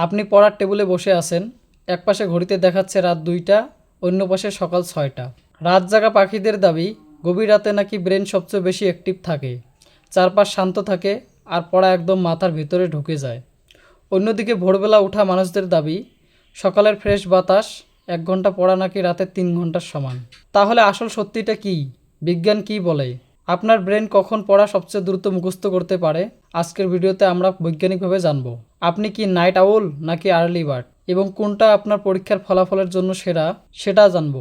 আপনি পড়ার টেবিলে বসে আছেন, এক পাশে ঘড়িতে দেখাচ্ছে রাত 2টা, অন্য পাশে সকাল 6টা। রাত জাগা পাখিদের দাবি গভীর রাতে নাকি ব্রেন সবচেয়ে বেশি অ্যাক্টিভ থাকে, চারপাশ শান্ত থাকে আর পড়া একদম মাথার ভিতরে ঢুকে যায়। অন্যদিকে ভোরবেলা ওঠা মানুষদের দাবি সকালের ফ্রেশ বাতাস 1 ঘন্টা পড়া নাকি রাতের 3 ঘন্টার সমান। তাহলে আসল সত্যিটা কী? বিজ্ঞান কী বলে? আপনার ব্রেন কখন পড়া সবচেয়ে দ্রুত মুখস্থ করতে পারে? আজকের ভিডিওতে আমরা বৈজ্ঞানিকভাবে জানব। আপনি কি নাইট আউল নাকি আর্লি বার্ড, এবং কোনটা আপনার পরীক্ষার ফলাফলের জন্য সেরা সেটা জানব।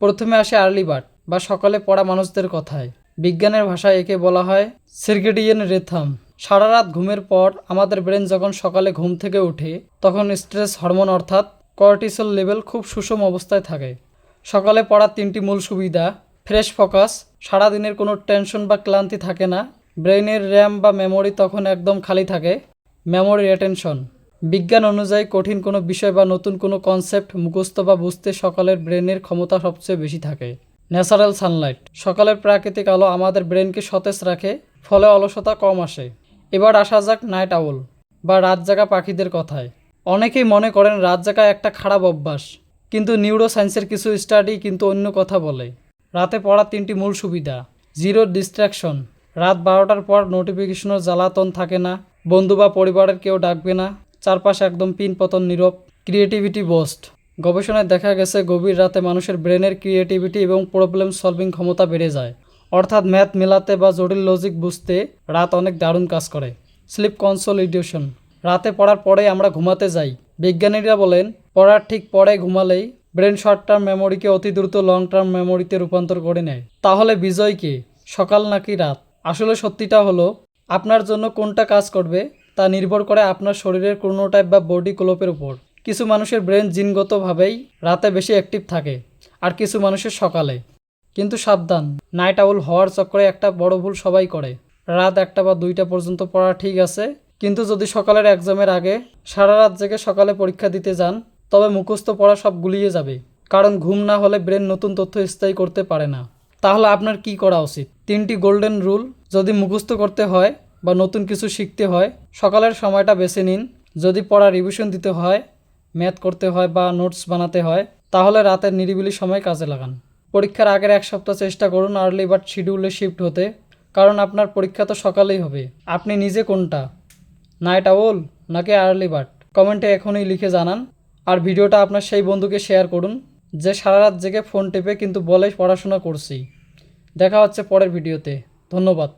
প্রথমে আসে আর্লি বার্ড বা সকালে পড়া মানুষদের কথায়। বিজ্ঞানের ভাষায় একে বলা হয় সার্কেডিয়ান রিথম। সারা রাত ঘুমের পর আমাদের ব্রেন যখন সকালে ঘুম থেকে ওঠে তখন স্ট্রেস হরমোন অর্থাৎ কর্টিসল লেভেল খুব সুষম অবস্থায় থাকে। সকালে পড়ার 3টি মূল সুবিধা: ফ্রেশ ফোকাস, সারাদিনের কোনো টেনশন বা ক্লান্তি থাকে না। ব্রেইনের র্যাম বা মেমোরি তখন একদম খালি থাকে। মেমোরি রিটেনশন, বিজ্ঞান অনুযায়ী কঠিন কোনো বিষয় বা নতুন কোনো কনসেপ্ট মুখস্থ বা বুঝতে সকালের ব্রেনের ক্ষমতা সবচেয়ে বেশি থাকে। ন্যাচারাল সানলাইট, সকালের প্রাকৃতিক আলো আমাদের ব্রেনকে সতেজ রাখে, ফলে অলসতা কম আসে। এবার আসা যাক নাইট আউল বা রাত জাগা পাখিদের কথায়। অনেকেই মনে করেন রাত জাগা একটা খারাপ অভ্যাস, কিন্তু নিউরো সায়েন্সের কিছু স্টাডি কিন্তু অন্য কথা বলে। রাতে পড়ার 3টি মূল সুবিধা: জিরো ডিস্ট্র্যাকশন, রাত 12টার পর নোটিফিকেশনের জ্বালাতন থাকে না, বন্ধু বা পরিবারের কেউ ডাকবে না, চারপাশ একদম পিনপতন নীরব। ক্রিয়েটিভিটি বুস্ট, গবেষণায় দেখা গেছে গভীর রাতে মানুষের ব্রেনের ক্রিয়েটিভিটি এবং প্রবলেম সলভিং ক্ষমতা বেড়ে যায়, অর্থাৎ ম্যাথ মেলাতে বা জটিল লজিক বুঝতে রাত অনেক দারুণ কাজ করে। স্লিপ কনসোলিডেশন, রাতে পড়ার পরেই আমরা ঘুমাতে যাই। বিজ্ঞানীরা বলেন পড়ার ঠিক পরে ঘুমালেই ব্রেন শর্ট টার্ম মেমোরিকে অতি দ্রুত লং টার্ম মেমোরিতে রূপান্তর করে নেয়। তাহলে বিজয় কে, সকাল নাকি রাত? আসলে সত্যিটা হলো আপনার জন্য কোনটা কাজ করবে তা নির্ভর করে আপনার শরীরের ক্রোনোটাইপ বা বডি ক্লকের উপর। কিছু মানুষের ব্রেন জিনগতভাবেই রাতে বেশি অ্যাক্টিভ থাকে, আর কিছু মানুষের সকালে। কিন্তু সাবধান, নাইট আউল হওয়ার চক্করে একটা বড় ভুল সবাই করে। রাত 1টা বা 2টা পর্যন্ত পড়া ঠিক আছে, কিন্তু যদি সকালের এক্সামের আগে সারা রাত জেগে সকালে পরীক্ষা দিতে যান তবে মুখস্থ পড়া সব গুলিয়ে যাবে, কারণ ঘুম না হলে ব্রেন নতুন তথ্য স্থায়ী করতে পারে না। তাহলে আপনার কি করা উচিত? 3টি গোল্ডেন রুল। যদি মুখস্থ করতে হয় বা নতুন কিছু শিখতে হয়, সকালের সময়টা বেছে নিন। যদি পড়া রিভিশন দিতে হয়, ম্যাথ করতে হয় বা নোটস বানাতে হয়, তাহলে রাতের নিরিবিলি সময় কাজে লাগান। পরীক্ষার আগের 1 সপ্তাহ চেষ্টা করুন আর্লি বার্ড শিডিউলে শিফট হতে, কারণ আপনার পরীক্ষা তো সকালেই হবে। আপনি নিজে কোনটা, নাইট আউল নাকি আর্লি বার্ড? কমেন্টে এখনই লিখে জানান। আর ভিডিওটা আপনার সেই বন্ধুকে শেয়ার করুন যে সারা রাত জেগে ফোন টেপে কিন্তু বলে পড়াশোনা করছি। দেখা হচ্ছে পরের ভিডিওতে। ধন্যবাদ।